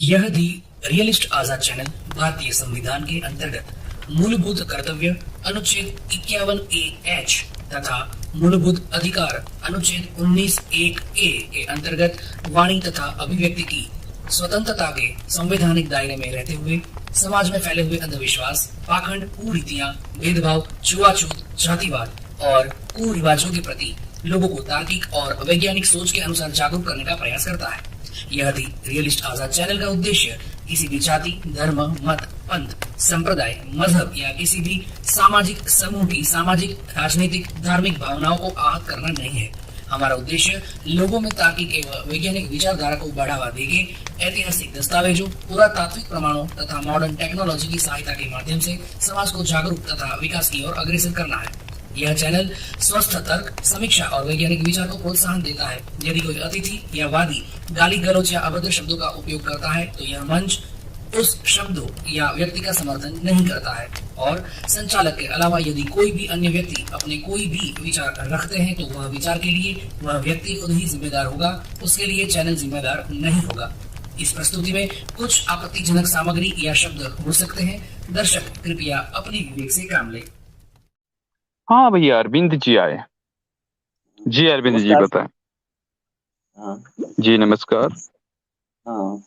यह दी रियलिस्ट आजाद चैनल भारतीय संविधान के अंतर्गत मूलभूत कर्तव्य अनुच्छेद 51A(H) तथा मूलभूत अधिकार अनुच्छेद 19(1)A के अंतर्गत वाणी तथा अभिव्यक्ति की स्वतंत्रता के संवैधानिक दायरे में रहते हुए समाज में फैले हुए अंधविश्वास, पाखंड, कुरीतियां, भेदभाव, छुआछूत, जातिवाद और कुरिवाजों के प्रति लोगों को तार्किक और वैज्ञानिक सोच के अनुसार जागरूक करने का प्रयास करता है। यह दी रियलिस्ट आजाद चैनल का उद्देश्य किसी भी जाति, धर्म, मत, पंथ, संप्रदाय, मजहब या किसी भी सामाजिक समूह की सामाजिक, राजनीतिक, धार्मिक भावनाओं को आहत करना नहीं है। हमारा उद्देश्य लोगों में तार्किक एवं वैज्ञानिक विचारधारा को बढ़ावा देके ऐतिहासिक दस्तावेजों, पुरातात्विक प्रमाणों तथा मॉडर्न टेक्नोलॉजी की सहायता के माध्यम से समाज को जागरूक तथा विकास की ओर अग्रसर करना है। यह चैनल स्वस्थ तर्क, समीक्षा और वैज्ञानिक विचार को प्रोत्साहन देता है। यदि कोई अतिथि या वादी गाली गलौज या अभद्र शब्दों का उपयोग करता है तो यह मंच उस शब्दों या व्यक्ति का समर्थन नहीं करता है और संचालक के अलावा यदि कोई भी अन्य व्यक्ति अपने कोई भी विचार रखते हैं तो वह विचार के लिए वह व्यक्ति खुद ही जिम्मेदार होगा, उसके लिए चैनल जिम्मेदार नहीं होगा। इस प्रस्तुति में कुछ आपत्तिजनक सामग्री या शब्द हो सकते हैं। दर्शक कृपया अपने विवेक से काम लें। हाँ भैया, अरविंद जी आए। जी अरविंद जी बताएं। हाँ जी नमस्कार। हाँ,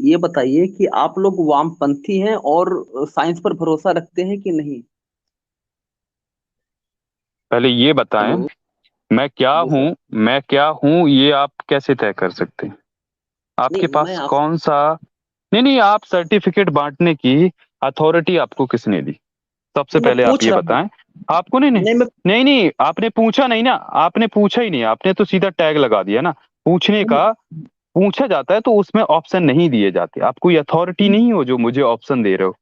ये बताइए कि आप लोग वामपंथी हैं और साइंस पर भरोसा रखते हैं कि नहीं? पहले ये बताएं, हेलो। मैं क्या जी हूँ, सर। मैं क्या हूँ ये आप कैसे तय कर सकते हैं? आपके नहीं, मैं पास आप कौन सा? नहीं नहीं, आप सर्टिफिकेट बांटने की अथॉरिटी आपको किसने दी? सबसे नहीं, मैं पहले आप पूछ ये रहा हूँ। बताएं। आपको नहीं नहीं नहीं, मैं नहीं नहीं, आपने पूछा नहीं ना, आपने पूछा ही नहीं, आपने तो सीधा टैग लगा दिया ना। पूछने नहीं, का पूछा जाता है तो उसमें ऑप्शन नहीं दिए जाते। आप कोई अथॉरिटी नहीं हो जो मुझे ऑप्शन दे रहे हो।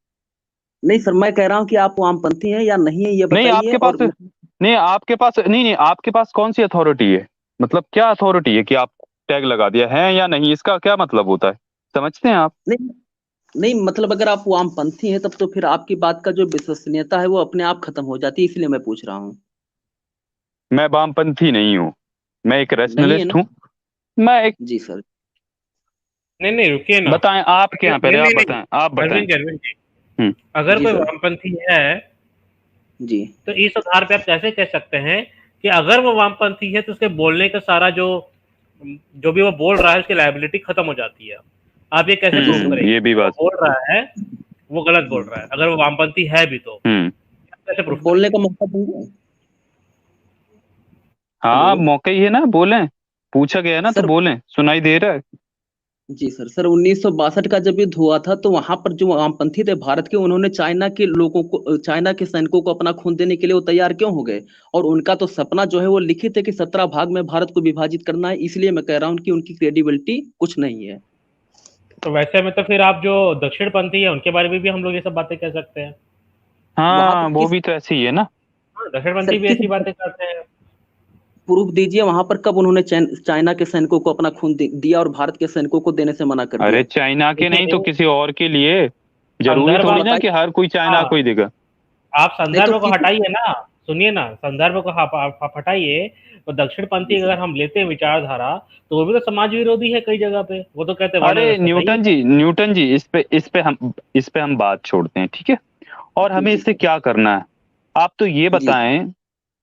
नहीं सर, मैं कह रहा हूँ कि आप वामपंथी हैं या नहीं है, ये नहीं बताइए। आपके पास और नहीं आपके पास नहीं नहीं आपके पास कौन सी अथॉरिटी है? मतलब क्या अथॉरिटी है कि आप टैग लगा दिया है या नहीं? इसका क्या मतलब होता है, समझते हैं आप? नहीं नहीं, मतलब अगर आप वामपंथी हैं तब तो फिर आपकी बात का जो विश्वसनीयता है वो अपने आप खत्म हो जाती है, इसलिए मैं पूछ रहा हूँ। मैं वामपंथी नहीं हूँ, मैं एक नहीं है रैशनलिस्ट ना? हूँ। मैं एक जी सर। नहीं नहीं, रुकिए ना। बताएं आप क्या हैं, पहले नहीं आप नहीं नहीं, बताएं, आप बताएं। अरविंद जी, हम्म। अगर जी कोई सर। वामपंथी है जी। तो इस आधार पे आप कैसे कह सकते हैं कि अगर वो वामपंथी है तो उसके बोलने का सारा जो जो भी वो बोल रहा है उसकी लायबिलिटी खत्म हो जाती है। आप ये कैसे जी प्रूव सर। करेंगे ये भी कि वो बात। बोल रहा है वो गलत बोल रहा है अगर वो वामपंथी है भी तो हम्म। कैसे तो प्रूव बोलने करेंगे? का मौका देंगे। हाँ हेलो मौका ही है ना, बोलें। पूछा गया है ना तो सर। बोलें, सुनाई दे रहा है। जी सर। सर 1962 का जब युद्ध हुआ था तो वहां पर जो वामपंथी थे भारत के, उन्होंने चाइना के लोगों को, चाइना के सैनिकों को अपना खून देने के लिए वो तैयार क्यों हो गए? और उनका तो सपना जो है वो लिखित है कि 17 भाग में भारत को विभाजित करना है। इसलिए मैं कह रहा हूँ कि उनकी क्रेडिबिलिटी कुछ नहीं है। तो वैसे में तो फिर आप जो दक्षिणपंथी है उनके बारे में भी हम लोग ये सब बातें कह सकते हैं। वहां हाँ पर वो किस भी तो ऐसे ही है ना। हाँ, सर दक्षिणपंथी भी किस ऐसी बातें करते हैं। प्रूफ दीजिए वहां पर कब उन्होंने चाइना के सैनिकों को अपना खून दिया और भारत के सैनिकों को देने से मना कर अरे दिया? चाइना के नहीं तो देखिए, किसी और के लिए। जरूरी संदर्भ थोड़ी आप ना कि हर कोई चाइना हाँ, को ही देगा। आप नहीं तो संदर्भ को किस हटाइए ना। सुनिए ना, संदर्भ को आप हटाइए। तो जी दक्षिणपंथी सर। अगर हम लेते हैं विचारधारा तो वो भी तो समाज विरोधी है कई जगह पे। वो तो कहते हैं वर्ण अरे व्यवस्था सही है। न्यूटन जी, इस पे हम बात छोड़ते हैं, ठीक है? और हमें जी इससे सर। क्या करना है? आप तो ये जी बताएं,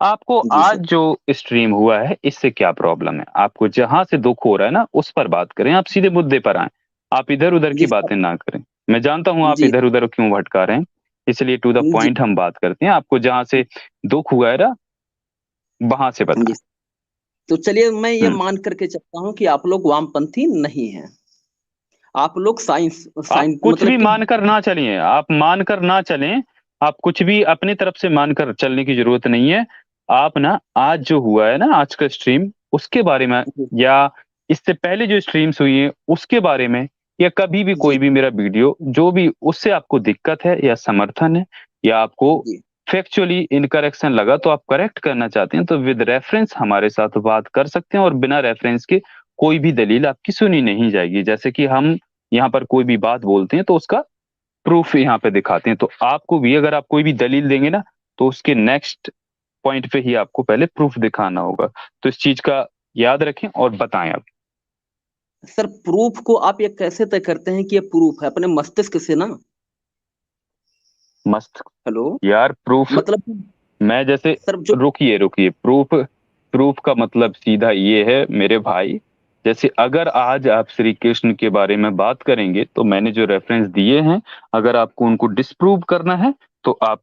आपको जी आज सर। जो स्ट्रीम हुआ है इससे क्या प्रॉब्लम है? आपको जहां से दुख हो रहा है ना उस पर बात करें, आप सीधे मुद्दे पर आए। आप इधर उधर की जी सर। बातें ना करें। मैं जानता हूं आप जी इधर उधर क्यों भटका रहे हैं, इसलिए टू द जी पॉइंट हम बात करते हैं। आपको जहां से दुख हुआ है ना वहां से जी। बताएं। तो चलिए मैं ये हम्म। मान करके चलता हूँ कि आप लोग वामपंथी नहीं हैं। आप लोग साइंस आप साइंस कुछ भी मतलब कि मानकर ना चलिए, आप मानकर ना चलें। आप कुछ भी अपनी तरफ से मानकर चलने की जरूरत नहीं है। आप ना आज जो हुआ है ना, आज का स्ट्रीम, उसके बारे में, या इससे पहले जो स्ट्रीम्स हुई है उसके बारे में, या कभी भी जी कोई भी मेरा वीडियो जो भी उससे आपको दिक्कत है या समर्थन है, या आपको जी फैक्चुअली इनकरेक्शन लगा तो आप करेक्ट करना चाहते हैं, तो विद रेफरेंस हमारे साथ बात कर सकते हैं। और बिना रेफरेंस के कोई भी दलील आपकी सुनी नहीं जाएगी। जैसे कि हम यहाँ पर कोई भी बात बोलते हैं तो उसका प्रूफ यहाँ पे दिखाते हैं। तो आपको भी अगर आप कोई भी दलील देंगे ना तो उसके नेक्स्ट पॉइंट पे ही आपको पहले प्रूफ दिखाना होगा। तो इस चीज का याद रखें और बताएं आप। सर प्रूफ को आप ये कैसे तय करते हैं कि ये प्रूफ है? अपने मस्तिष्क से ना। मस्त हेलो। यार, प्रूफ मतलब मैं जैसे, सर जो रुकिए रुकिए, प्रूफ प्रूफ का मतलब सीधा ये है मेरे भाई, जैसे अगर आज आप श्री कृष्ण के बारे में बात करेंगे तो मैंने जो रेफरेंस दिए हैं, अगर आपको उनको डिस्प्रूव करना है तो आप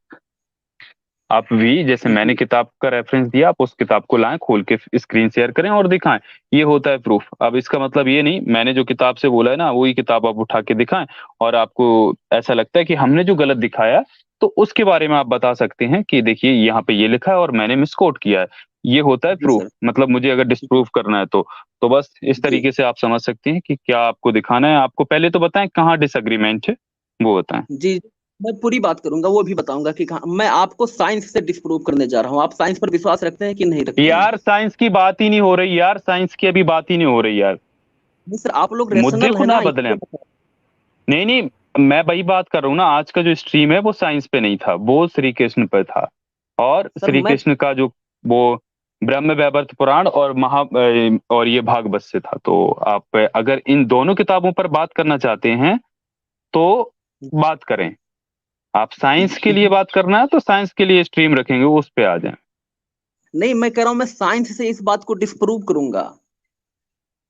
भी, जैसे मैंने किताब का रेफरेंस दिया, आप उस किताब को लाएं, खोल के स्क्रीन शेयर करें और दिखाएं। ये होता है प्रूफ। अब इसका मतलब ये नहीं, मैंने जो किताब से बोला है ना, वही किताब आप उठा के दिखाएं, और आपको ऐसा लगता है कि हमने जो गलत दिखाया, तो उसके बारे में आप बता सकते हैं कि देखिए यहाँ पे ये लिखा है और मैंने मिसकोट किया है। ये होता है जी प्रूफ। सर। मतलब मुझे अगर डिस्प्रूव करना है तो बस इस जी तरीके से आप समझ सकते हैं कि क्या आपको दिखाना है। आपको पहले तो बताएं कहाँ डिसएग्रीमेंट है, वो बताएं। जी मैं पूरी बात करूंगा, वो भी बताऊंगा कि कहाँ मैं आपको साइंस से डिस्प्रूव करने जा रहा हूँ। आप साइंस पर विश्वास रखते हैं कि नहीं रखते हैं? यार साइंस की बात ही नहीं हो रही यार, साइंस की अभी बात ही नहीं हो रही यार। नहीं सर, आप लोग मुद्दे रेशनल को है ना ना, बदलें। इसलिए नहीं नहीं, मैं वही बात कर रहा हूँ ना, आज का जो स्ट्रीम है वो साइंस पे नहीं था, वो श्री कृष्ण पे था। और सर श्री मैं कृष्ण का जो वो ब्रह्म वैवर्त पुराण और और ये भागवत से था। तो आप अगर इन दोनों किताबों पर बात करना चाहते हैं तो बात करें। आप साइंस के लिए बात करना है तो साइंस के लिए स्ट्रीम रखेंगे, उस पे आ जाएं। नहीं, मैं कह रहा हूँ मैं साइंस से इस बात को डिस्प्रूव करूंगा।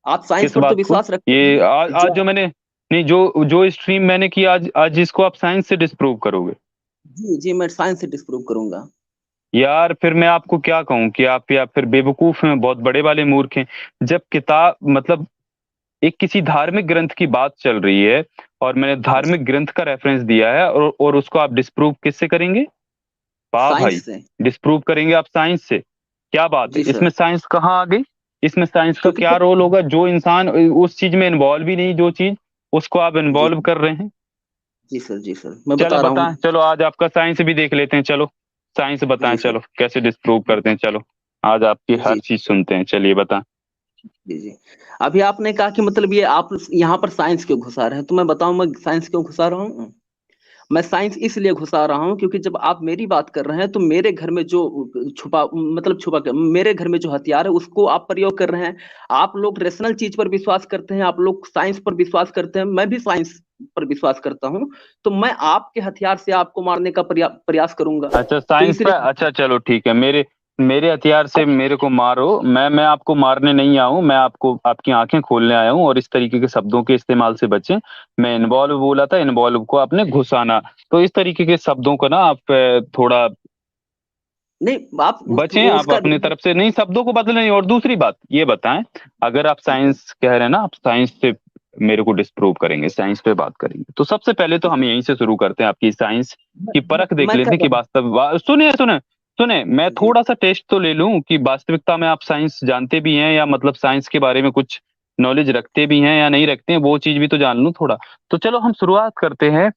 आप साइंस किस पर तो बात को? विश्वास रखते ये हैं आज जो। जो मैंने, नहीं, जो जो स्ट्रीम मैंने की आज, आज इसको आप साइंस से डिस्प्रूव करोगे? जी जी, मैं साइंस से डिस्प्रूव करूंगा। यार फिर मैं आपको क्या कहूं कि आप या फिर बेवकूफ हैं, बहुत बड़े वाले मूर्ख हैं। जब किताब मतलब एक किसी धार्मिक ग्रंथ की बात चल रही है और मैंने धार्मिक ग्रंथ का रेफरेंस दिया है, और उसको आप डिस्प्रूव किससे करेंगे? वाह भाई, साइंस से। डिस्प्रूव करेंगे आप साइंस से? क्या बात है, जी सर। इसमें साइंस कहाँ आ गई? इसमें साइंस का क्योंकि क्या सर रोल होगा? जो इंसान उस चीज में इन्वॉल्व ही नहीं, जो चीज उसको आप जी इन्वॉल्व कर रहे हैं। जी सर, जी सर मैं चलो बता रहा बताएं, हूँ। चलो आज आपका साइंस भी देख लेते हैं, चलो साइंस बताएं, जी सर। चलो कैसे डिस्प्रूव करते हैं, चलो आज आपकी हर जी चीज सुनते हैं, चलिए बताएं। जी जी। अभी आपने कहा कि मतलब ये आप यहाँ पर साइंस क्यों घुसा रहे हैं, तो मैं बताऊं मैं साइंस क्यों घुसा रहा हूँ। मैं साइंस इसलिए घुसा रहा हूँ क्योंकि जब आप मेरी बात कर रहे हैं तो मेरे घर में जो छुपा के मेरे घर में जो हथियार है उसको आप प्रयोग कर रहे हैं। आप लोग रेशनल चीज पर विश्वास करते हैं, आप लोग साइंस पर विश्वास करते हैं, मैं भी साइंस पर विश्वास करता हूँ। तो मैं आपके हथियार से आपको मारने का प्रयास करूंगा, अच्छा तो साइंस पे, इसलिए अच्छा चलो ठीक है, मेरे मेरे हथियार से मेरे को मारो, मैं आपको मारने नहीं आया हूँ, मैं आपको आपकी आंखें खोलने आया हूँ, और इस तरीके के शब्दों के इस्तेमाल से बचें। मैं इन्वॉल्व बोला था, इन्वॉल्व को आपने घुसाना, तो इस तरीके के शब्दों को ना आप थोड़ा नहीं आप बचें। आप उसका अपनी तरफ से नहीं शब्दों को बदलें। और दूसरी बात ये बताएं, अगर आप साइंस कह रहे हैं ना, आप साइंस से मेरे को डिस्प्रूव करेंगे, साइंस पे बात करेंगे, तो सबसे पहले तो हम यहीं से शुरू करते हैं, आपकी साइंस की परख देख मैं लेते कर हैं कि रहा हूँ। सुनिए सुने सुने, मैं जी थोड़ा सा टेस्ट तो ले लूं कि वास्तविकता में आप साइंस जानते भी हैं, या मतलब साइंस के बारे में कुछ नॉलेज रखते भी हैं या नहीं रखते हैं, वो चीज भी तो जान लूं थोड़ा। तो चलो हम शुरुआत करते हैं।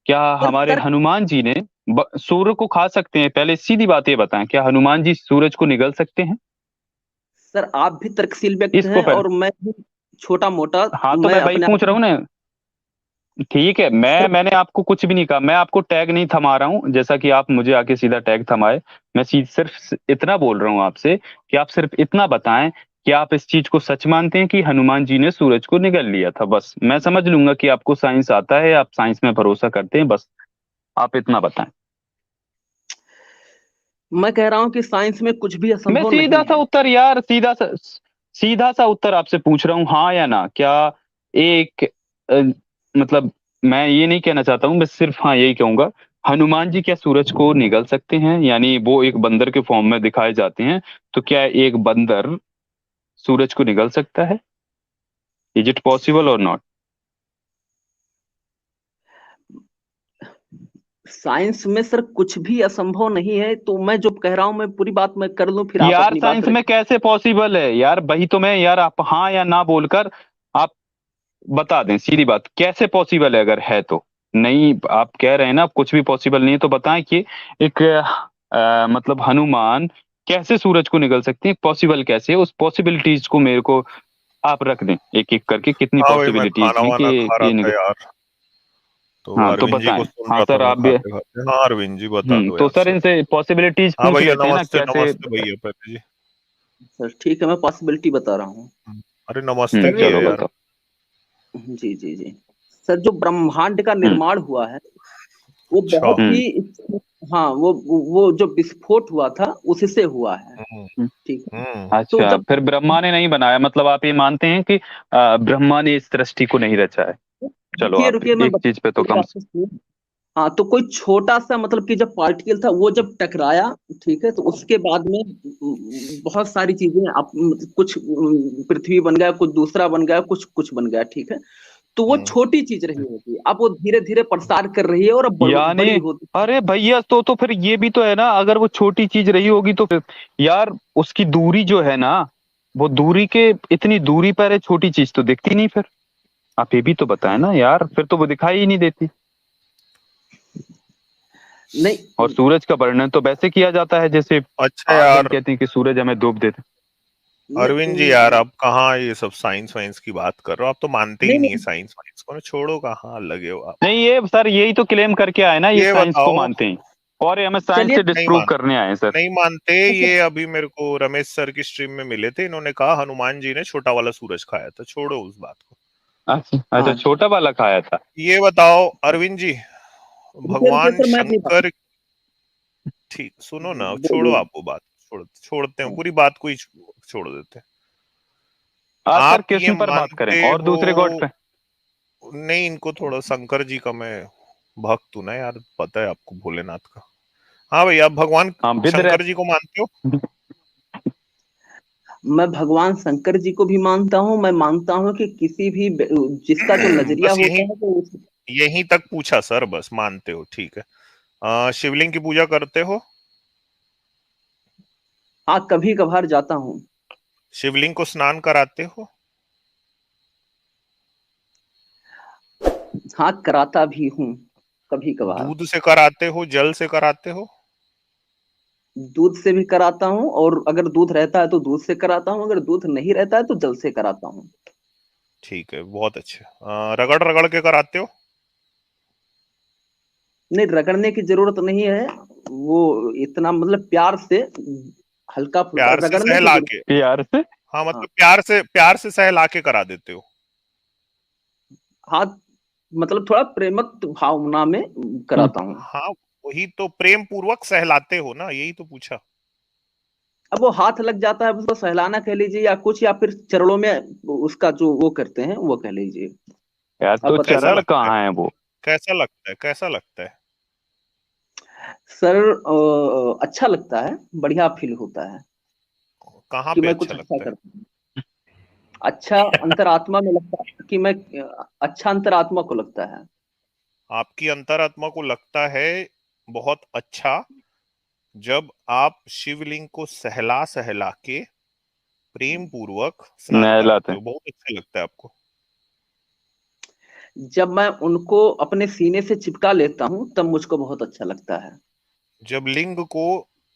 क्या सर हमारे तर्क। हनुमान जी ने सूर्य को खा सकते हैं? पहले सीधी बात ये बताएं, क्या हनुमान जी सूरज को निगल सकते हैं? सर आप भी तर्कशील व्यक्ति इसको हैं पहले, और मैं भी छोटा मोटा। हाँ तो मैं मैं वही अपने आप पूछ रहा हूँ ना। ठीक है, सर मैंने आपको कुछ भी नहीं कहा, मैं आपको टैग नहीं थमा रहा हूँ जैसा कि आप मुझे आके सीधा टैग थमाए। मैं सिर्फ इतना बोल रहा हूँ आपसे कि आप सिर्फ इतना बताएं कि आप इस चीज को सच मानते हैं कि हनुमान जी ने सूरज को निगल लिया था। बस मैं समझ लूंगा कि आपको साइंस आता है, आप साइंस में भरोसा करते हैं, बस आप इतना बताएं। मैं कह रहा हूँ कि साइंस में कुछ भी मैं असंभव सीधा नहीं सा है। उत्तर यार, सीधा सा उत्तर आपसे पूछ रहा हूँ, हाँ या ना। क्या एक मतलब मैं ये नहीं कहना चाहता हूँ, मैं सिर्फ हाँ यही कहूंगा, हनुमान जी क्या सूरज को निगल सकते हैं? यानी वो एक बंदर के फॉर्म में दिखाए जाते हैं, तो क्या एक बंदर सूरज को निगल सकता है? इज इट पॉसिबल और नॉट? साइंस में सर कुछ भी असंभव नहीं है, तो मैं जो कह रहा हूँ मैं पूरी बात मैं कर लूँ, फिर आप यार अपनी बात साइंस में रखें। कैसे पॉसिबल है यार, वही तो मैं, यार आप हाँ या ना बोलकर आप बता दें सीधी बात, कैसे पॉसिबल है अगर है तो। नहीं, आप कह रहे हैं ना कुछ भी पॉसिबल नहीं है, तो बताएं कि एक मतलब हनुमान कैसे सूरज को निगल सकते हैं, पॉसिबल कैसे है, उस पॉसिबिलिटीज को मेरे को आप रख दें एक एक करके, कितनी हाँ भाई, मैं पॉसिबिलिटीज खाना हैं कि वाना खा रहा ये था निगल। यार, तो हाँ तो अरविंद जी बताएं। को सुन हाँ रहा था सर मैं आप भी। खाते खाते। हाँ अरविंद जी, बता दो तो यार सर सर। इनसे पॉसिबिलिटीज हाँ पूछ भैया, लेते हैं ना नमस्ते कैसे। नमस्ते भैया पहले जी। सर ठीक है, मैं पॉसिबिलिटी बता रहा हूँ। अरे नमस्ते किया सर चलो यार। बताओ। जी जी जी सर, जो ब्रह्मांड का हम्म निर्माण हुआ है वो अच्छा। बहुत ही, हाँ, वो जो विस्फोट हुआ था उससे हुआ है। हम्म हम्म। ठीक है। तो अच्छा, जब फिर ब्रह्मा ने नहीं बनाया, मतलब आप ये मानते हैं कि ब्रह्मा ने इस सृष्टि को नहीं रचा है। चलो, रुकिए आप रुकिए, मैं एक चीज पे तो पूरी कम बात तो सुनिए। हाँ, तो कोई छोटा सा मतलब कि जब पार्टिकल था वो जब टकराया, ठीक है, तो उसके बाद में बहुत सारी चीजें आप, कुछ पृथ्वी बन गया, कुछ दूसरा बन गया, कुछ कुछ बन गया, ठीक है। तो वो हम्म छोटी चीज रही होगी, अब वो धीरे धीरे प्रसार कर रही है और अब यानी, बड़ी होती। अरे भैया, तो फिर ये भी तो है ना, अगर वो छोटी चीज रही होगी तो फिर यार उसकी दूरी जो है ना, वो दूरी के इतनी दूरी पर है, छोटी चीज तो दिखती नहीं फिर। आप ये भी तो बताएं ना यार, फिर तो वो दिखाई ही नहीं देती। और नहीं सूरज का वर्णन तो वैसे किया जाता है जैसे अच्छा आज हम यार कहते हैं कि सूरज हमें धूप देते। अरविंद जी, यार आप कहाँ ये सब साइंस वाइंस की बात कर रहे हो? आप तो मानते ही नहीं नहीं है नहीं साइंस वाइंस को ना, छोड़ो, कहाँ लगे हो आप। नहीं, ये सर यही तो क्लेम करके आए ना, ये ये साइंस को बताओ, मानते हैं और ये हमें साइंस चलिए। से नहीं डिस्प्रूव मान करने आए हैं सर। नहीं मानते। अच्छा, ये अभी मेरे को रमेश सर की स्ट्रीम में मिले थे, इन्होंने कहा हनुमान जी ने छोटा वाला सूरज खाया था। छोड़ो उस बात को। अच्छा अच्छा, हाँ, छोटा वाला खाया था। ये बताओ अरविंद जी, रुकिए रुकिए भगवान सर, मैं अपनी बात, शंकर, ठीक सुनो ना, छोड़ो, बोलिए। आप वो बात छोड़ते हैं, हाँ, पूरी बात को ही छोड़ देते हैं। आज सर आप ये कृष्ण पर बात करें मानते और हो? दूसरे गॉड पे। नहीं, इनको थोड़ा शंकर जी का मैं भक्त हूं ना यार, पता है आपको, भोलेनाथ का। हाँ भैया, आप भगवान हाँ, विद शंकर जी को मानते हो? मैं भगवान शंकर जी को भी मानता हूँ। मैं मानता हूँ कि किसी भी जिसका जो नजरिया बस होता यही है तो यहीं तक पूछा सर, बस मानते हो, ठीक है। शिवलिंग की पूजा करते हो? हाँ, कभी कभार जाता हूँ। शिवलिंग को स्नान कराते हो? हाँ, कराता भी हूँ कभी कभार। दूध से कराते हो, जल से कराते हो? दूध से भी कराता हूँ, और अगर दूध रहता है तो दूध से कराता हूँ, अगर दूध नहीं रहता है तो जल से कराता हूँ। ठीक है, बहुत अच्छे। रगड़ रगड़ के कराते हो? नहीं, रगड़ने की जरूरत नहीं है। वो इतना मतलब प्यार से, हल्का फुल्का प्यार से रगड़ने की सहला जरूरत। के? यार से। हाँ, हाँ मतलब प्यार से सहला के करा देते हो? हाँ, मतलब थोड़ा प्रेमक भावना में हम्म, कराता हूँ। हाँ, वही तो, प्रेम पूर्वक सहलाते हो ना, यही तो पूछा। अब वो हाथ लग जाता है, उसको सहलाना कह लीजिए या कुछ, या फिर चरणों में उसका जो वो करते हैं वो कह लीजिए। यार अब तो कैसा बताइए। चरण लगता है? कहाँ है वो। कैसा लगता है? कैसा लगता है? सर, अच्छा लगता है, बढ़िया फील होता है कहाँ कि पे मैं अच्छा कुछ अच्छा लगता है? करता हूँ। अच्छा अंतरात्मा में लगता है कि मैं, अच्छा अंतरात्मा को लगता है। आपकी अंतरात्मा को लगता है बहुत अच्छा, जब आप शिवलिंग को सहला सहला के प्रेम पूर्वक स्नान नहलाते कराते हैं। हो, बहुत अच्छा लगता है आपको। जब मैं उनको अपने सीने से चिपका लेता हूँ तब मुझको बहुत अच्छा लगता है। जब लिंग को,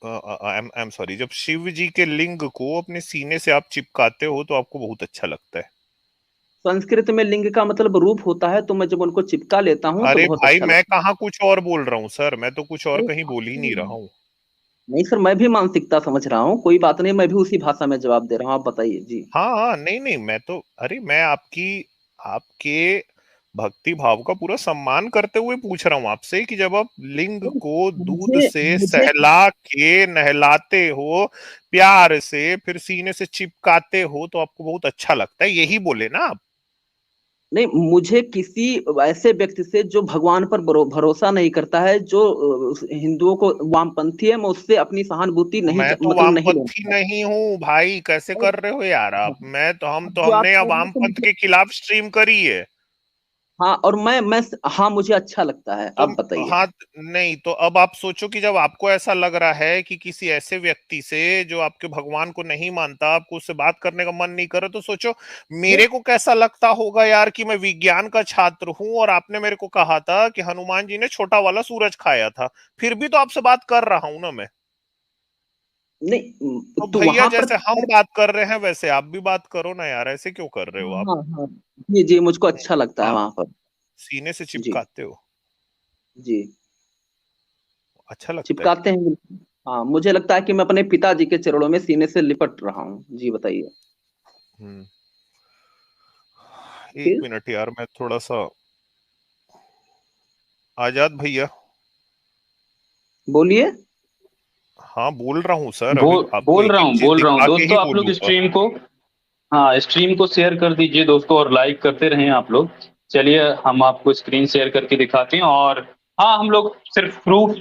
आई एम सॉरी, जब शिव जी के लिंग को अपने सीने से आप चिपकाते हो तो आपको बहुत अच्छा लगता है। संस्कृत में लिंग का मतलब रूप होता है, तो मैं जब उनको चिपका लेता हूँ तो अरे बहुत भाई, अच्छा मैं लगता कहाँ कुछ और बोल रहा हूँ सर, मैं तो कुछ और है। कहीं बोल ही नहीं रहा हूँ। नहीं सर, मैं भी मानसिकता समझ रहा हूँ, कोई बात नहीं, मैं भी उसी भाषा में जवाब दे रहा हूँ, आप बताइए जी। हाँ हाँ, नहीं नहीं, मैं तो, अरे मैं आपकी, आपके भक्ति भाव का पूरा सम्मान करते हुए पूछ रहा हूँ आपसे कि जब आप लिंग को दूध मुझे से मुझे सहला के नहलाते हो, प्यार से फिर सीने से चिपकाते हो, तो आपको बहुत अच्छा लगता है, यही बोले ना आप? नहीं, मुझे किसी ऐसे व्यक्ति से जो भगवान पर भरोसा नहीं करता है, जो हिंदुओं को वामपंथी है, मैं उससे अपनी सहानुभूति नहीं मैं तो मतलब नहीं वामपंथी लेना। नहीं हूँ भाई, कैसे कर रहे हो यार आप? मैं तो, हम अब तो, जो आप हमने कह रहे हैं तो वामपंथ मुझे, के खिलाफ स्ट्रीम करी है। हाँ, और मैं हाँ, मुझे अच्छा लगता है, तो आप बताइए। हाँ, नहीं तो अब आप सोचो कि जब आपको ऐसा लग रहा है कि किसी ऐसे व्यक्ति से जो आपके भगवान को नहीं मानता, आपको उससे बात करने का मन नहीं कर रहा, तो सोचो मेरे को कैसा लगता होगा यार, कि मैं विज्ञान का छात्र हूं और आपने मेरे को कहा था कि हनुमान जी ने छोटा वाला सूरज खाया था, फिर भी तो आपसे बात कर रहा हूं ना मैं। नहीं, तो तो भैया, वहां पर, जैसे हम बात कर रहे हैं वैसे आप भी बात करो ना यार, ऐसे क्यों कर रहे हो आप? हाँ हाँ, जी जी, मुझको अच्छा लगता है हाँ, वहां पर। सीने से जी चिपकाते हो, जी, अच्छा लगता है। चिपकाते हैं बिल्कुल। हाँ, मुझे लगता है कि मैं अपने पिताजी के चरणों में सीने से लिपट रहा हूँ। जी बताइए। हम्म एक मिनट यार, मैं थोड़ा सा, आजाद भैया। बोलिए। हाँ बोल रहा हूँ सर, अभी आपको एक एक चीज बोल रहा हूँ दिखा के ही दोस्तों, आप लोग बोलूंगा। स्ट्रीम को, हाँ स्ट्रीम को शेयर कर दीजिए दोस्तों, और लाइक करते रहें आप लोग। चलिए हम आपको स्क्रीन शेयर करके दिखाते हैं, और हाँ हम लोग सिर्फ प्रूफ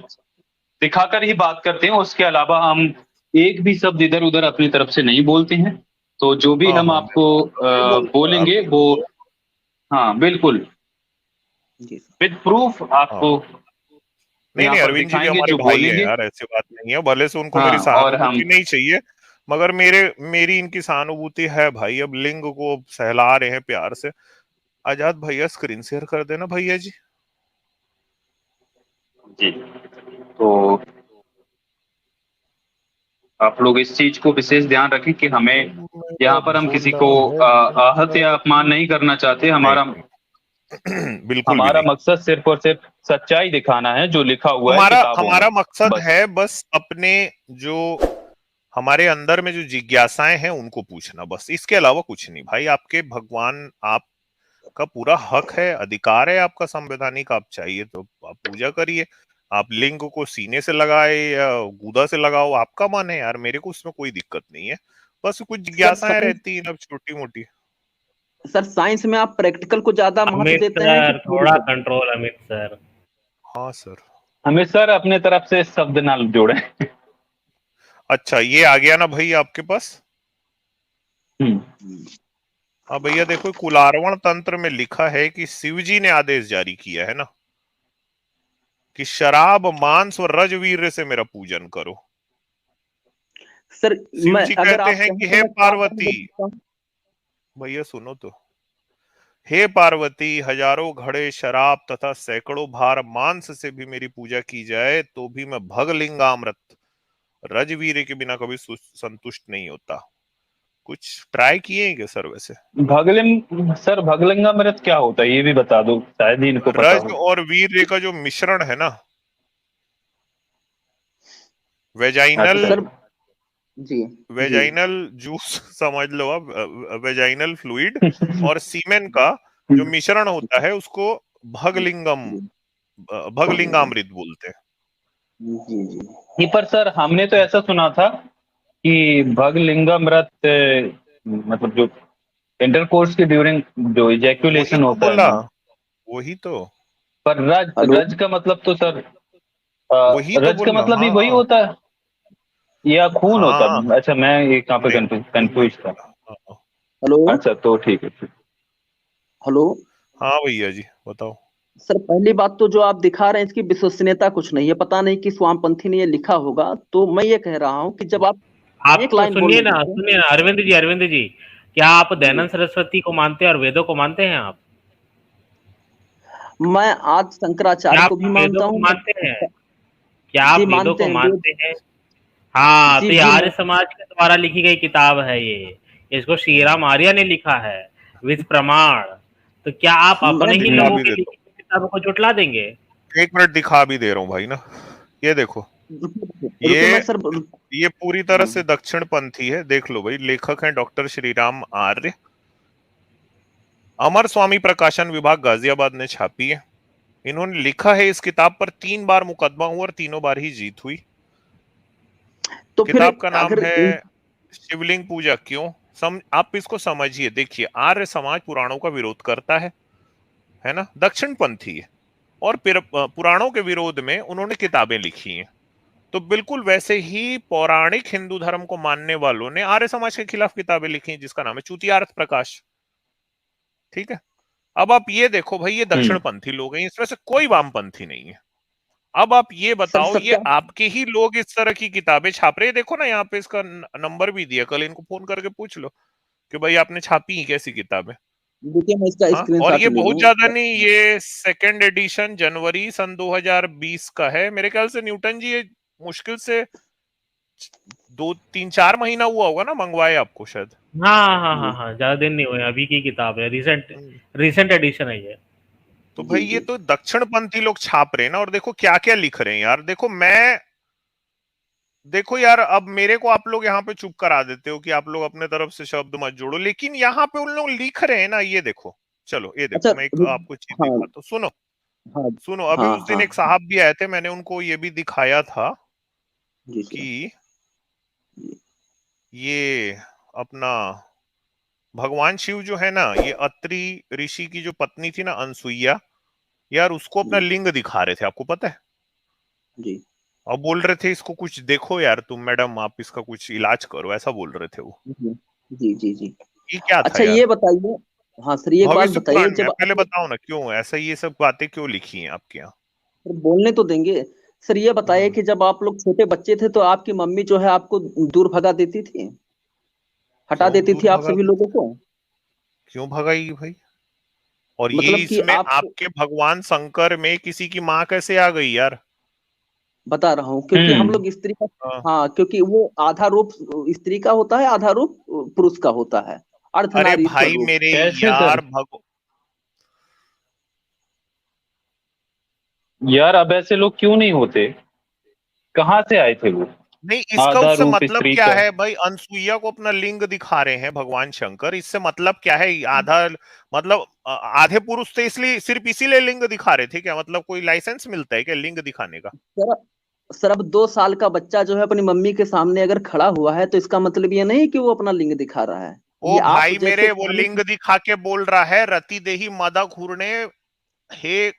दिखाकर ही बात करते हैं, उसके अलावा हम एक भी शब्द इधर उधर अपनी तरफ से नहीं बोलते हैं। तो जो भी हाँ हम हाँ, आपको नहीं बोलूंगा आप। बोलेंगे वो, हाँ बिल्कुल जी सर। विद प्रूफ हाँ, आपको नहीं यहाँ नहीं, पर अरविंद जी भी दिखाएंगे हमारे जो भाई हैं बोलेंगे। यार, ऐसी बात नहीं है, भले से उनको मेरी हाँ और हम, सहानुभूति नहीं चाहिए, मगर मेरी इनकी सहानुभूति है भाई। अब लिंग को सहला रहे हैं प्यार से। आजाद भैया स्क्रीन शेयर कर देना भैया जी। जी तो आप लोग इस चीज को विशेष ध्यान रखें कि हमें मेरा यहाँ पर हम किसी भोला को है आहत या भोला। अपमान नहीं करना चाहते। नहीं हमारा नहीं, बिल्कुल भी हमारा नहीं। मकसद सिर्फ और सिर्फ सच्चाई दिखाना है जो लिखा हुआ है हमारा किताबों में, हमारा मकसद बस। है बस अपने, जो हमारे अंदर में जो जिज्ञासाएं हैं उनको पूछना, बस इसके अलावा कुछ नहीं भाई। आपके भगवान, आपका पूरा हक है, अधिकार है आपका संवैधानिक, आप चाहिए तो आप पूजा करिए, आप लिंग को सीने से लगाए या गूदा से लगाओ, आपका मन है यार, मेरे को उसमें कोई दिक्कत नहीं है। बस कुछ सर जिज्ञासाएं साइंस, रहती हैं अब छोटी मोटी। सर साइंस में आप प्रैक्टिकल को ज्यादा महत्व अमित देते हैं कि सर थ्योरी थोड़ा को? Control, Amit sir. हाँ सर। हमें सर अपने तरफ से शब्द ना जोड़े। अच्छा, ये आ गया ना भाई आपके पास? हम्म, हाँ भैया देखो, कुलारवण तंत्र में लिखा है कि शिव जी ने आदेश जारी किया है ना, कि शराब मांस और रजवीर से मेरा पूजन करो। सर शिव मैं, जी अगर कहते आप हैं कहें कि तो हे मैं क्या कहूं पार्वती, बता सकता हूं? भैया सुनो तो, हे पार्वती, हजारों घड़े शराब तथा सैकड़ों भार मांस से भी मेरी पूजा की जाए तो भी मैं भगलिंगामृत रजवीर के बिना कभी संतुष्ट नहीं होता। कुछ ट्राई किए हैं क्या सर वैसे? भगलिंगामृत क्या होता है ये भी बता दो, शायद ही इनको पता रज हो। और वीर्य का जो मिश्रण है ना, वेजाइनल, अच्छा। सर जी, जी। वेजाइनल जूस समझ लो आप, वेजाइनल फ्लूइड और सीमेन का जो मिश्रण होता है उसको भगलिंगम, जी, भगलिंगामृत बोलते हैं। जी, जी। ये पर सर हमने तो ऐसा सुना था कि भगलिंगामृत मतलब जो इंटरकोर्स के ड्यूरिंग जो वही इजैक्यूलेशन तो होता है बोला, ना, वही तो, पर रज हेलो। रज का मतलब तो सर वही तो रज का बोला। मतलब भी वही हाँ होता है या खून होता हाँ, है? अच्छा मैं एक यहाँ पे नहीं वही कंफ्यूज था। बोला। हाँ हेलो। अच्छा तो ठीक है ठीक। हेलो। हाँ भैया जी बताओ। सर पहली बात तो जो आप दिखा रहे हैं इसकी विश्वसनीयता कुछ नहीं है, पता नहीं किस वामपंथी ने ये लिखा होगा। तो मैं ये कह रहा हूँ कि जब आप आप एक लाइन सुनिए बोलेंगे ना, तो। सुनिए ना, अरविंद जी, अरविंद जी, क्या आप जी, दयानंद सरस्वती को मानते हैं और वेदों को मानते हैं आप? मैं आज क्या शंकराचार्य आप को भी वेदों मानता को हूँ मानते हैं? क्या जी आप वेदों मानते को हैं वेद। मानते हैं? हाँ, जी, तो ये जी, आर्य समाज के द्वारा लिखी गई किताब है ये। इसको श्री राम आर्य ने लिखा है विद प्रमाण। तो क्या आप मैं अपने ही दिखा लोगों भी की देता लिखी हुई किताबों को जुटला देंगे? हूँ, एक मिनट दिखा भी दे रहा हूँ भाई ना, ये देखो, रुकिए ये मैं सर। ये पूरी तरह से दक्षिण पंथी है, देख लो भाई, लेखक हैं डॉक्टर श्रीराम आर्य, अमर स्वामी प्रकाशन विभाग गाजियाबाद ने छापी है। इन्होंने लिखा है इस किताब पर 3 बार मुकदमा हुआ और तीनों बार ही जीत हुई। तो फिर किताब का नाम अगर है शिवलिंग पूजा क्यों। आप इसको समझिए, देखिए, आर्य समाज पुराणों का विरोध करता है ना, दक्षिण पंथी है, और पुराणों के विरोध में उन्होंने किताबें लिखी हैं। तो बिल्कुल वैसे ही पौराणिक हिंदू धर्म को मानने वालों ने आर्य समाज के खिलाफ किताबें लिखी हैं, जिसका नाम है चूतियार्थ प्रकाश। ठीक है, अब आप ये देखो भाई, ये दक्षिण पंथी लोग हैं, इसमें से कोई वामपंथी नहीं है। अब आप ये सर बताओ, ये सत्या, आपके ही लोग इस तरह की किताबें छाप रहे हैं। देखो ना, यहाँ पे इसका नंबर भी दिया, कल इनको फोन करके पूछ लो कि भाई आपने छापी हैं कैसी किताबें। देखिए मैं इसका हाँ, और स्क्रीनशॉट ये ले बहुत लूं। ज्यादा नहीं, ये सेकेंड एडिशन जनवरी सन 2020 का है मेरे ख्याल से। न्यूटन जी ये मुश्किल से 2 3 4 महीना हुआ होगा ना मंगवाए आपको शायद। हाँ हाँ हाँ जी, हाँ, ज्यादा दिन नहीं हुए, अभी की किताब है, रिसेंट हम्म। रिसेंट एडिशन है ये। तो जी, भाई ये जी। तो दक्षिण पंथी लोग छाप रहे हैं ना, और देखो क्या क्या लिख रहे हैं यार। देखो यार, अब मेरे को आप लोग यहाँ पे चुप करा देते हो कि आप लोग अपने तरफ से शब्द मत जोड़ो, लेकिन यहाँ पे उन लोग लिख रहे हैं ना, ये देखो, चलो ये अच्छा देखो, मैं एक आपको चीज हाँ दिखाता हूँ, सुनो हाँ सुनो। अभी हाँ उस दिन हाँ एक साहब भी आए थे, मैंने उनको ये भी दिखाया था जी सर कि जी ये अपना भगवान शिव जो है ना, ये अत्रि ऋषि की जो पत्नी थी ना अनसुईया, यार उसको अपना जी लिंग दिखा रहे थे, आपको पता है? जी और बोल रहे थे इसको कुछ देखो यार तुम मैडम, आप इसका कुछ इलाज करो, ऐसा बोल रहे थे वो। जी जी जी जी। ये क्या था अच्छा यार? ये बताइए, हाँ सर ये एक बात भविष्य बताइए, पुराण में जब है, पहले आप बताओ ना क्यों ऐसा, ये सब बातें क्यों लिखी हैं आपके यहाँ? बोलने तो देंगे। सर ये बताइए हम्म। कि जब आप लोग छोटे बच्चे थे तो आपकी मम्मी जो है आपको दूर भगा देती थी, हटा क्यों देती दूर थी आप भगा सभी देती? लोगों को? क्यों भगाएगी भाई? और ये मतलब कि इसमें आप, आपके भगवान शंकर में किसी की माँ कैसे आ गई यार? बता रहा हूँ क्योंकि हम हम्म। लोग स्त्री का, हाँ। हाँ क्योंकि वो आधा रूप स्त्री का होता है, आधा रूप पुरुष का होता है, अरे अर्धनारीश्वर भाई रूप। मेरे कैसे सर? यार यार अब ऐसे लोग क्यों नहीं होते? कहाँ से आए थे वो? नहीं, इसका आधा उससे रूप मतलब स्त्री क्या का। है भाई? अनसुईया को अपना लिंग दिखा रहे हैं भगवान शंकर, इससे मतलब क्या है? आधा मतलब आधे पुरुष थे इसलिए, सिर्फ इसीलिए लिंग दिखा रहे थे क्या? मतलब कोई लाइसेंस मिलता है क्या लिंग दिखाने का? सर सर अब 2 साल का बच्चा जो है अपनी मम्मी के सामने अगर खड़ा हुआ है तो इसका मतलब ये नहीं कि वो अपना लिंग दिखा रहा है। ओ ये आप भाई जैसे मेरे, वो पुराने, लिंग दिखा के बोल रहा है रति देही मदा घूरने, हे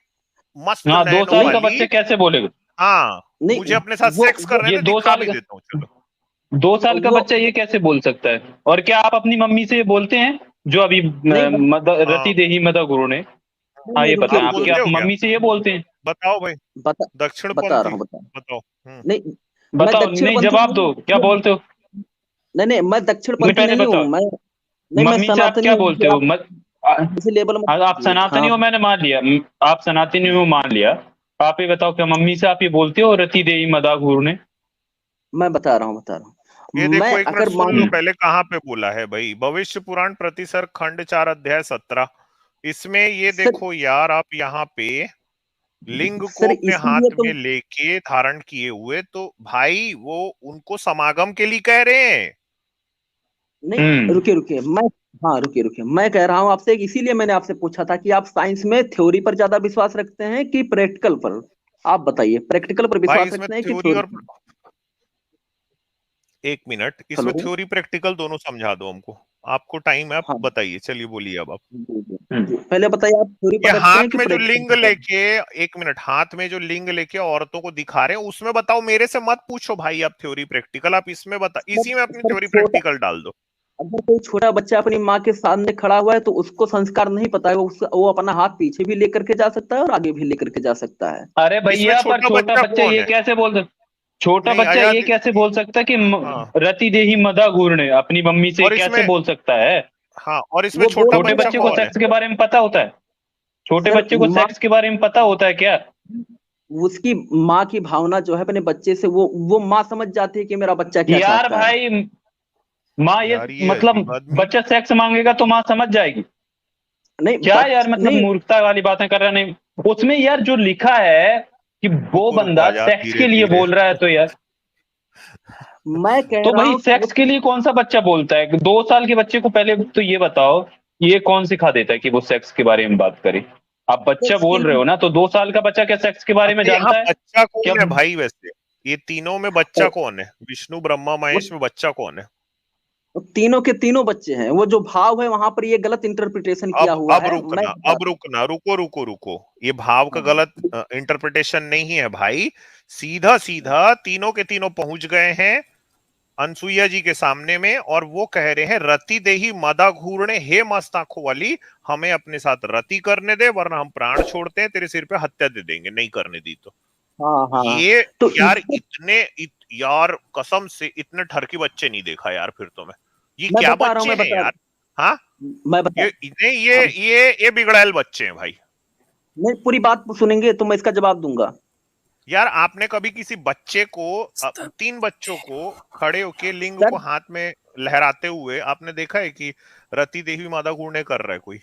मस्त हाँ, दो नैनो साल नहीं का वाली। बच्चा कैसे बोलेगा? हाँ, मुझे नहीं अपने साथ वो सेक्स करने ये दे, दो दिखा साल भी का देता हूँ चलो। 2 साल का वो बच्चा ये कैसे बोल सकता है? और क्या आप अपनी मम्मी से ये बोलते हैं जो अभी नहीं रति हाँ, देही मदा गुरु ने? नहीं हाँ नहीं ये रुकिए बताएं, आप आपकी रुकिए, बोलते आप हो क्या? मम्मी से ये बोलते हैं? बताओ भाई। बता बता रहा दक्षिणपंथी हूँ बता, बताओ। नहीं मैं बताओ, नहीं दक्षिणपंथी जवाब नहीं दो, क्या हूँ, बोलते हो? नहीं नहीं मैं नहीं दक्षिणपंथी पहले नहीं हूँ, बताओ, मैं मम्मी से आप सनातनी क्या हूँ, बोलते मुझे हो? आप मुझे लेबल मत हाँ, आप कीजिए। सनातनी हाँ हो मैंने मान लिया, आप सनातनी हो मान लिया। आप ये बताओ, क्या मम्मी से आप ये बोलते हो रति देही मदा गुरु ने? मैं बता रहा हूँ बता रहा ये हूँ, मैं देखो, एक मिनट अगर सुन मान लो, लो, हम्म। पहले कहाँ पे बोला है भाई? भविष्य पुराण प्रतिसर खंड 4 अध्याय 17, इसमें ये सर देखो यार, आप यहाँ पे लिंग को सर अपने इसीलिए हाथ तो, में लेके धारण किए हुए, तो भाई वो उनको समागम के लिए कह रहे हैं। नहीं हम्म। रुकिए रुकिए मैं, हाँ रुकिए रुकिए, मैं कह रहा हूँ आपसे, इसीलिए मैंने आपसे पूछा था कि आप साइंस में थ्योरी पर ज्यादा विश्वास रखते हैं कि प्रैक्टिकल पर? आप बताइए, प्रैक्टिकल पर भाई विश्वास इसमें रखते हैं कि थ्योरी थ्योरी और, पर? एक मिनट, इसमें हेलो, थ्योरी प्रैक्टिकल दोनों समझा दो हमको। आपको टाइम है, आप हाँ बताइए, चलिए बोलिए अब आप। जी जी हम्म। जी, पहले बताइए आप थ्योरी ये पर रखते हैं हाथ कि में जो लिंग प्रैक्टिकल पर? लेके, एक मिनट, हाथ में जो लिंग लेके औरतों को दिखा रहे हैं उसमें बताओ, मेरे से मत पूछो भाई आप थ्योरी प्रैक्टिकल, आप इसमें बता, सर इसी में अपनी सर थ्योरी छोटा, प्रैक्टिकल डाल दो। अगर कोई छोटा बच्चा अपनी माँ के सामने खड़ा हुआ है तो उसको संस्कार नहीं पता है, वो अपना हाथ पीछे भी लेकर के जा सकता है और आगे भी लेकर के जा सकता है। अरे इसमें भैया, पर छोटा छोटा बच्चा बच्चा कौन ये है? कैसे बोल सकता? छोटा नहीं बच्चा ये आजाद। कैसे बोल सकता है कि हाँ, रति देही मदा गुरु ने? अपनी मम्मी से और कैसे इसमें, बोल सकता है? हाँ, और इसमें वो बोल छोटा छोटे बच्चा बच्चे को कौन है? सेक्स के बारे में पता होता है? छोटे सर बच्चे को माँ, सेक्स के बारे में पता होता है क्या? उसकी माँ की भावना जो है अपने बच्चे से, वो माँ समझ जाती है कि मेरा बच्चा क्या यार चाहता है। भाई, माँ ये यार ये मतलब अजीब आदमी। बच्चा सेक्स मांगेगा तो माँ समझ जाएगी? नहीं क्या यार, मतलब नहीं मूर्खता वाली बातें कर रहा नहीं? उसमें यार जो लिखा है कि वो रुको रुको बंदा आजाद, सेक्स धीरे के लिए धीरे। बोल रहा है, तो यार मैं कह तो रहा भाई हूँ कि सेक्स के लिए कौन सा बच्चा बोलता है? 2 साल के बच्चे को पहले तो ये बताओ, ये कौन सिखा देता है कि वो सेक्स के बारे में बात करे? आप बच्चा सेक्स के बोल रहे लिए, हो ना, तो 2 साल का बच्चा क्या सेक्स के बारे में अच्छा यहाँ जानता है बच्चा क्या? कौन है भाई वैसे? ये तीनों में बच्चा कौन है? विष्णु ब्रह्मा वो महेश में बच्चा कौन है? तीनों के तीनों बच्चे हैं, वो जो भाव है वहां पर ये गलत इंटरप्रिटेशन किया हुआ अब है, मैं रुकना, बता अब रुकना, रुको रुको रुको। ये भाव का रहा गलत हूँ। इंटरप्रिटेशन नहीं है भाई। सीधा सीधा तीनों के तीनों पहुंच गए हैं अनसुईया जी के सामने में, और वो कह रहे हैं रति देही मदा घूरने, हे मस्त आंखों वाली, हमें अपने साथ रति करने दे वरना हम प्राण छोड़ते हैं, तेरे सिर पे हत्या दे देंगे नहीं करने दी तो। हाँ हाँ, ये तो यार इसको यार कसम से इतने ठरकी बच्चे नहीं देखा यार फिर तो मैं। ये मैं क्या बता रहा हूँ, बच्चे मैं हैं बता रहा यार? हाँ, हूँ, मैं बता, ये नहीं, हाँ, ये बिगड़ैल बच्चे हैं भाई। नहीं पूरी बात सुनेंगे तो मैं इसका जवाब दूंगा। यार आपने कभी किसी बच्चे को, स्तर 3 बच्चों को खड़े होके लिंग सर को हाथ में लहराते हुए आपने देखा है कि रति देवी मादा घूर्णे कर रहा है कोई?